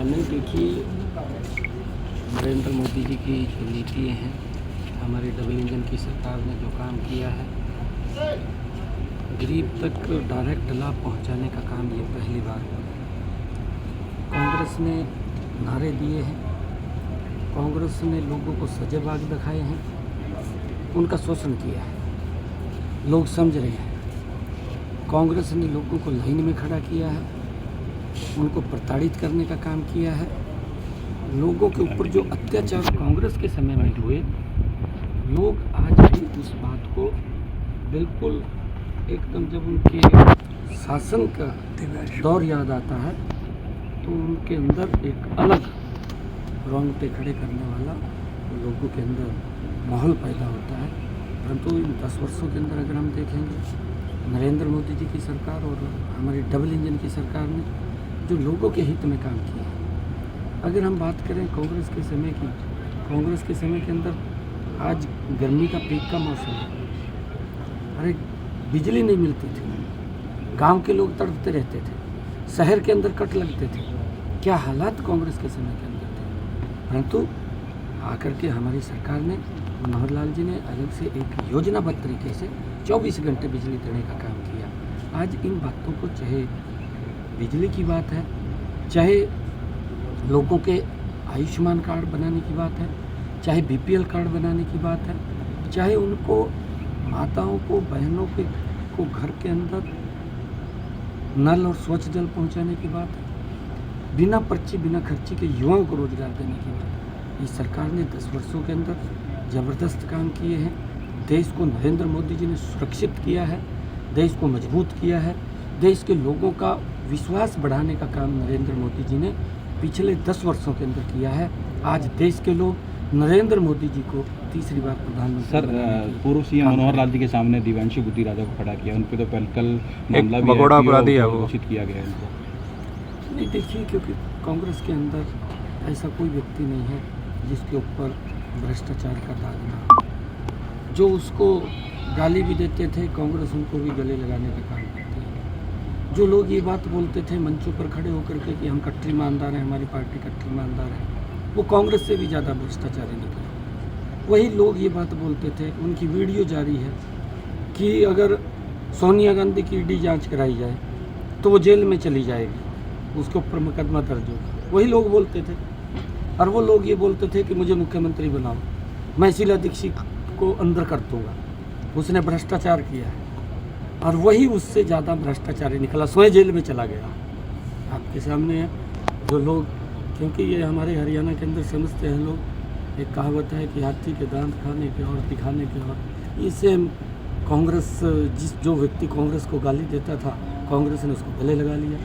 नहीं देखिए, नरेंद्र मोदी जी की जो नीति हैं, हमारी डबल इंजन की सरकार ने जो काम किया है, गरीब तक डायरेक्ट लाभ पहुंचाने का काम ये पहली बार हुआ है। कांग्रेस ने नारे दिए हैं, कांग्रेस ने लोगों को सजेबाग दिखाए हैं, उनका शोषण किया है, लोग समझ रहे हैं। कांग्रेस ने लोगों को लाइन में खड़ा किया है, उनको प्रताड़ित करने का काम किया है। लोगों के ऊपर जो अत्याचार कांग्रेस के समय में हुए, लोग आज भी उस बात को बिल्कुल एकदम, जब उनके शासन का दौर याद आता है तो उनके अंदर एक अलग रोंग पे खड़े करने वाला लोगों के अंदर माहौल पैदा होता है। परंतु इन 10 वर्षों के अंदर अगर हम देखेंगे, नरेंद्र मोदी जी की सरकार और हमारी डबल इंजन की सरकार ने जो लोगों के हित में काम किया है। अगर हम बात करें कांग्रेस के समय की, कांग्रेस के समय के अंदर आज गर्मी का पीक का मौसम है, अरे बिजली नहीं मिलती थी, गांव के लोग तड़पते रहते थे, शहर के अंदर कट लगते थे। क्या हालात कांग्रेस के समय के अंदर थे। परंतु आकर के हमारी सरकार ने, मनोहर लाल जी ने अलग से एक योजनाबद्ध तरीके से 24 घंटे बिजली देने का काम किया। आज इन बातों को, चाहे बिजली की बात है, चाहे लोगों के आयुष्मान कार्ड बनाने की बात है, चाहे बीपीएल कार्ड बनाने की बात है, चाहे उनको माताओं को, बहनों को घर के अंदर नल और स्वच्छ जल पहुंचाने की बात है, बिना पर्ची बिना खर्ची के युवाओं को रोजगार देने की बात है। इस सरकार ने 10 वर्षों के अंदर ज़बरदस्त काम किए हैं। देश को नरेंद्र मोदी जी ने सुरक्षित किया है, देश को मजबूत किया है, देश के लोगों का विश्वास बढ़ाने का काम नरेंद्र मोदी जी ने पिछले 10 वर्षों के अंदर किया है। आज देश के लोग नरेंद्र मोदी जी को तीसरी बार प्रधानमंत्री। सर, पूर्व सीएम मनोहर लाल जी के सामने दिव्यांशु बुद्धि राजा को खड़ा किया, उन पर तो कल मामला भी घोषित किया गया है इनको। नहीं देखिए, क्योंकि कांग्रेस के अंदर ऐसा कोई व्यक्ति नहीं है जिसके ऊपर भ्रष्टाचार का दाग ना हो। जो उसको गाली भी देते थे, कांग्रेस उनको भी गले लगाने का काम करती है। जो लोग ये बात बोलते थे मंचों पर खड़े होकर के कि हम कट्टर ईमानदार हैं, हमारी पार्टी कट्टर ईमानदार है, वो कांग्रेस से भी ज़्यादा भ्रष्टाचारी निकले। वही लोग ये बात बोलते थे, उनकी वीडियो जारी है कि अगर सोनिया गांधी की ईडी जांच कराई जाए तो वो जेल में चली जाएगी, उसके ऊपर मुकदमा दर्ज होगा। वही लोग बोलते थे। और वो लोग ये बोलते थे कि मुझे मुख्यमंत्री बनाओ, मैं शीला दीक्षित को अंदर कर दूँगा, उसने भ्रष्टाचार किया है। और वही उससे ज़्यादा भ्रष्टाचारी निकला, स्वयं जेल में चला गया। आपके सामने है जो लोग, क्योंकि ये हमारे हरियाणा के अंदर समझते हैं लोग, एक कहावत है कि हाथी के दांत खाने के और दिखाने के और। इससे कांग्रेस, जो व्यक्ति कांग्रेस को गाली देता था, कांग्रेस ने उसको गले लगा लिया।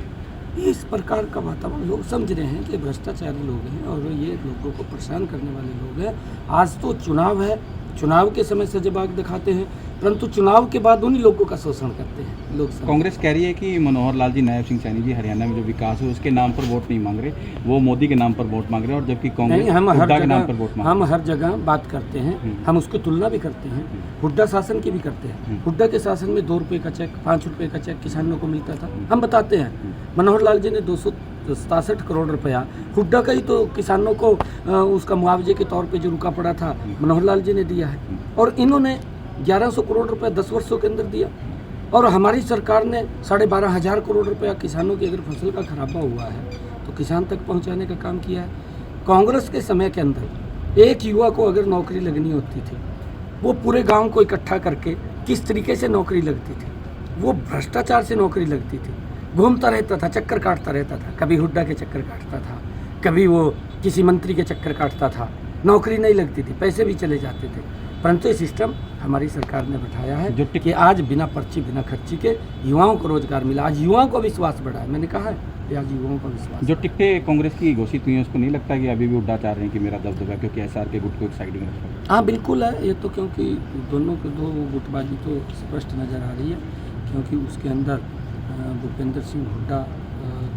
इस प्रकार का वातावरण लोग समझ रहे हैं कि भ्रष्टाचारी लोग हैं और ये लोगों को परेशान करने वाले लोग हैं। आज तो चुनाव है, चुनाव के समय सजेबाग दिखाते हैं, परंतु चुनाव के बाद उन्हीं लोगों का शोषण करते हैं लोग। कांग्रेस कह रही है कि मनोहर लाल जी, नायब सिंह सैनी जी हरियाणा में जो विकास है उसके नाम पर वोट नहीं मांग रहे, वो मोदी के नाम पर वोट मांग रहे हैं। और जबकि कांग्रेस हुड्डा के नाम पर वोट मांग रहे हैं। हम हर जगह बात करते हैं, हम उसकी तुलना भी करते हैं, हुड्डा शासन की भी करते हैं। हुड्डा के शासन में 2 रुपये का चेक, 5 रुपये का चेक किसानों को मिलता था, हम बताते हैं। मनोहर लाल जी ने 267 करोड़ रुपया हुड्डा का ही तो किसानों को उसका मुआवजे के तौर पे जो रुका पड़ा था, मनोहर लाल जी ने दिया है। और इन्होंने 1100 करोड़ रुपया 10 वर्षों के अंदर दिया। और हमारी सरकार ने 12,500 करोड़ रुपया किसानों की, अगर फसल का खराबा हुआ है तो किसान तक पहुंचाने का काम किया है। कांग्रेस के समय के अंदर एक युवा को अगर नौकरी लगनी होती थी, वो पूरे गाँव को इकट्ठा करके किस तरीके से नौकरी लगती थी, वो भ्रष्टाचार से नौकरी लगती थी। घूमता रहता था, चक्कर काटता रहता था, कभी हुड्डा के चक्कर काटता था, कभी वो किसी मंत्री के चक्कर काटता था, नौकरी नहीं लगती थी, पैसे भी चले जाते थे। परंतु ये सिस्टम हमारी सरकार ने बैठाया है कि आज बिना पर्ची बिना खर्ची के युवाओं को रोजगार मिला। आज युवाओं को विश्वास बढ़ा है, मैंने कहा है कि आज युवाओं का विश्वास। जो टिकटें कांग्रेस की घोषित हुई हैं, उसको नहीं लगता कि अभी भी हुड्डा चाह रहे हैं कि मेरा दबदबा, क्योंकि एसआर के गुट को एक साइड में रखा? हाँ बिल्कुल है ये तो, क्योंकि दोनों के दो गुटबाजी तो स्पष्ट नज़र आ रही है। क्योंकि उसके अंदर भूपेंद्र सिंह हुड्डा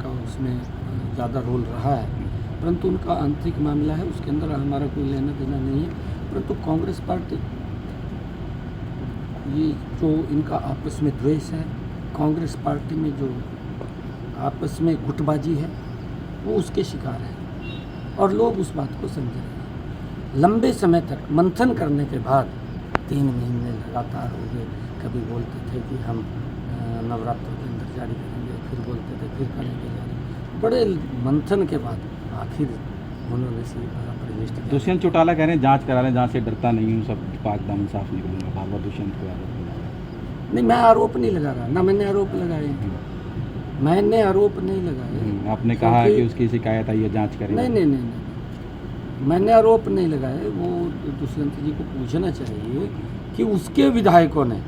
का उसमें ज़्यादा रोल रहा है, परंतु उनका आंतरिक मामला है, उसके अंदर हमारा कोई लेना देना नहीं है। परंतु कांग्रेस पार्टी, ये जो इनका आपस में द्वेष है, कांग्रेस पार्टी में जो आपस में गुटबाजी है, वो उसके शिकार हैं और लोग उस बात को समझ रहे हैं। लंबे समय तक मंथन करने के बाद 3 महीने लगातार हो गए, कभी बोलते थे कि हम नवरात्रों के अंदर जारी करेंगे, फिर बोलते थे फिर करेंगे जारी। बड़े मंथन के बाद आखिर उन्होंने प्रविष्ट किया। दुष्यंत चौटाला कह रहे हैं जांच करा रहे हैं, जांच से डरता नहीं हूँ, सब पाक दामन साफ निकलूंगा, बार बार दुष्यंत को आरोप लगा रहे हैं। नहीं, मैं आरोप नहीं लगा रहा, ना मैंने आरोप लगाए, मैंने आरोप नहीं लगाए। आपने कहा कि उसकी शिकायत आई है, जांच करेंगे। नहीं, मैंने आरोप नहीं लगाए। वो दुष्यंत जी को पूछना चाहिए कि उसके विधायकों ने,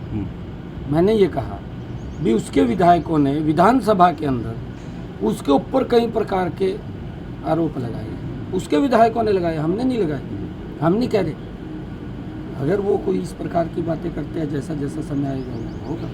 मैंने ये कहा भी उसके विधायकों ने विधानसभा के अंदर उसके ऊपर कई प्रकार के आरोप लगाए, उसके विधायकों ने लगाए, हमने नहीं लगाए। हम नहीं कह रहे, अगर वो कोई इस प्रकार की बातें करते हैं, जैसा जैसा समय आएगा वो होगा।